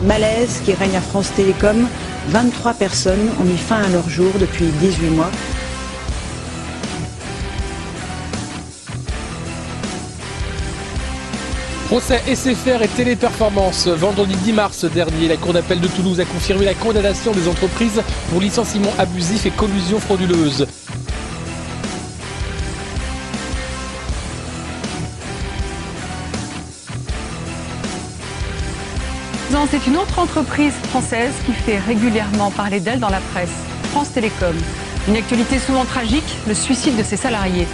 Malaise qui règne à France Télécom. 23 personnes ont mis fin à leur jour depuis 18 mois. Procès SFR et Téléperformance. Vendredi 10 mars dernier, la Cour d'appel de Toulouse a confirmé la condamnation des entreprises pour licenciement abusif et collusion frauduleuse. C'est une autre entreprise française qui fait régulièrement parler d'elle dans la presse, France Télécom. Une actualité souvent tragique, le suicide de ses salariés.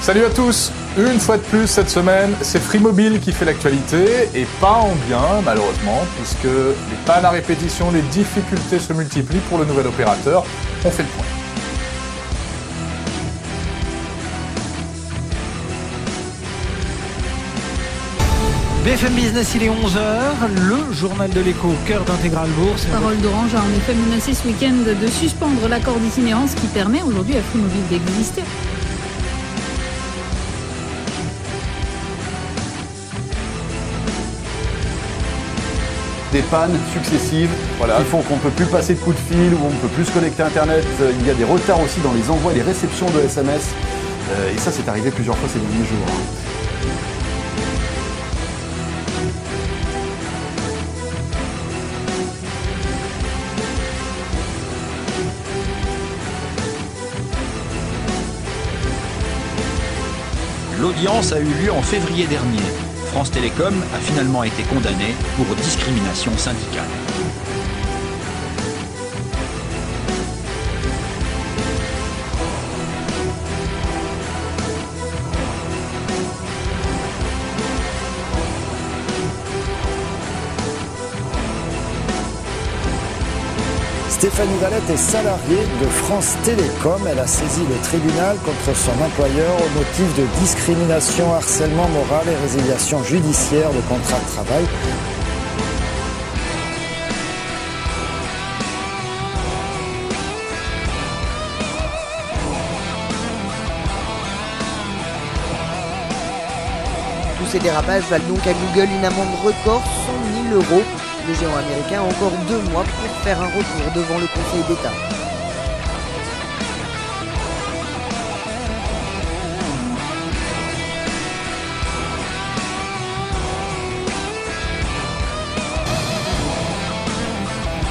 Salut à tous! Une fois de plus cette semaine, c'est Free Mobile qui fait l'actualité, et pas en bien malheureusement, puisque les pannes à répétition, les difficultés se multiplient pour le nouvel opérateur. On fait le point. BFM Business, il est 11h, le journal de l'écho au cœur d'Intégral Bourse. Parole d'Orange a en effet menacé ce week-end de suspendre l'accord d'itinérance qui permet aujourd'hui à Free Mobile d'exister. Des pannes successives qui font qu'on ne peut plus passer de coups de fil, ou on ne peut plus se connecter à Internet. Il y a des retards aussi dans les envois et les réceptions de SMS. Et ça, c'est arrivé plusieurs fois ces derniers jours. L'audience a eu lieu en février dernier. France Télécom a finalement été condamnée pour discrimination syndicale. Stéphanie Valette est salariée de France Télécom. Elle a saisi le tribunal contre son employeur au motif de discrimination, harcèlement moral et résiliation judiciaire de contrat de travail. Tous ces dérapages valent donc à Google une amende record, 100 000 €. Le géant américain a encore 2 mois pour faire un recours devant le Conseil d'État. «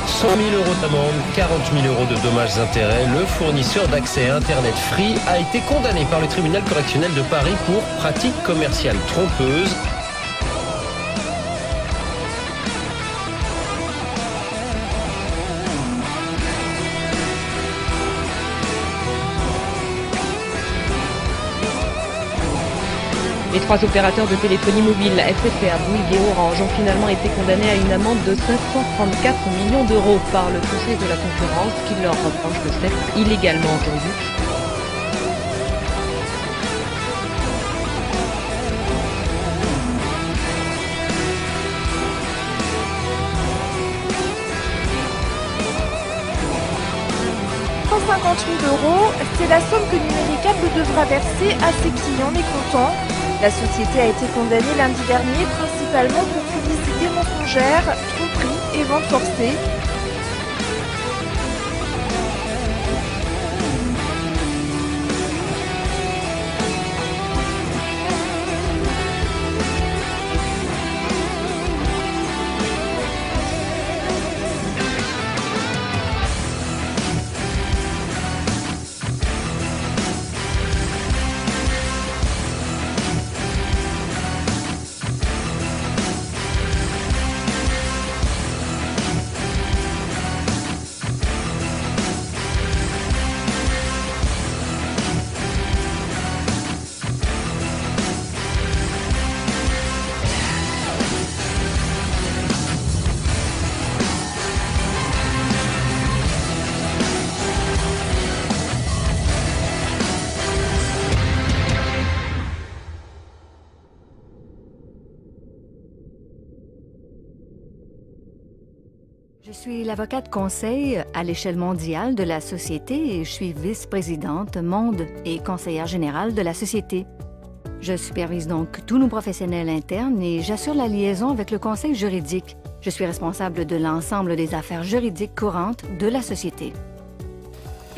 100 000 € d'amende, 40 000 € de dommages-intérêts. Le fournisseur d'accès à Internet Free a été condamné par le tribunal correctionnel de Paris pour pratiques commerciales trompeuses. Les 3 opérateurs de téléphonie mobile, SFR, Bouygues et Orange, ont finalement été condamnés à une amende de 534 millions d'euros par le Conseil de la concurrence qui leur reproche de s'être illégalement entendus. €, c'est la somme que Numéricable devra verser à ses clients mécontents. La société a été condamnée lundi dernier principalement pour publicité mensongère, tromperie et vente forcée. suis l'avocate conseil à l'échelle mondiale de la société et je suis vice-présidente monde et conseillère générale de la société. Je supervise donc tous nos professionnels internes et j'assure la liaison avec le conseil juridique. Je suis responsable de l'ensemble des affaires juridiques courantes de la société.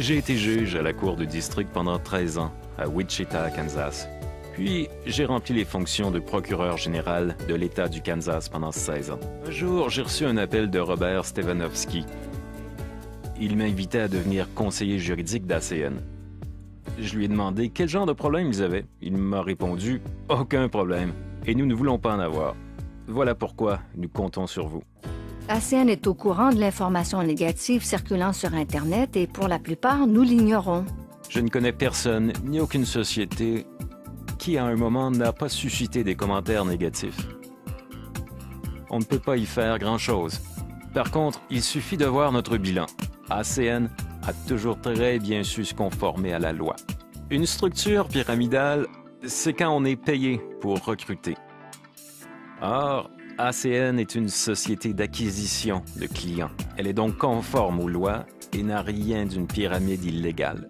J'ai été juge à la cour du district pendant 13 ans, à Wichita, Kansas. Puis, j'ai rempli les fonctions de procureur général de l'État du Kansas pendant 16 ans. Un jour, j'ai reçu un appel de Robert Stefanowski. Il m'invitait à devenir conseiller juridique d'ACN. Je lui ai demandé quel genre de problème ils avaient. Il m'a répondu « Aucun problème, et nous ne voulons pas en avoir. Voilà pourquoi nous comptons sur vous. » ACN est au courant de l'information négative circulant sur Internet et pour la plupart, nous l'ignorons. Je ne connais personne, ni aucune société, qui à un moment n'a pas suscité des commentaires négatifs. On ne peut pas y faire grand-chose. Par contre, il suffit de voir notre bilan. ACN a toujours très bien su se conformer à la loi. Une structure pyramidale, c'est quand on est payé pour recruter. Or, ACN est une société d'acquisition de clients. Elle est donc conforme aux lois et n'a rien d'une pyramide illégale.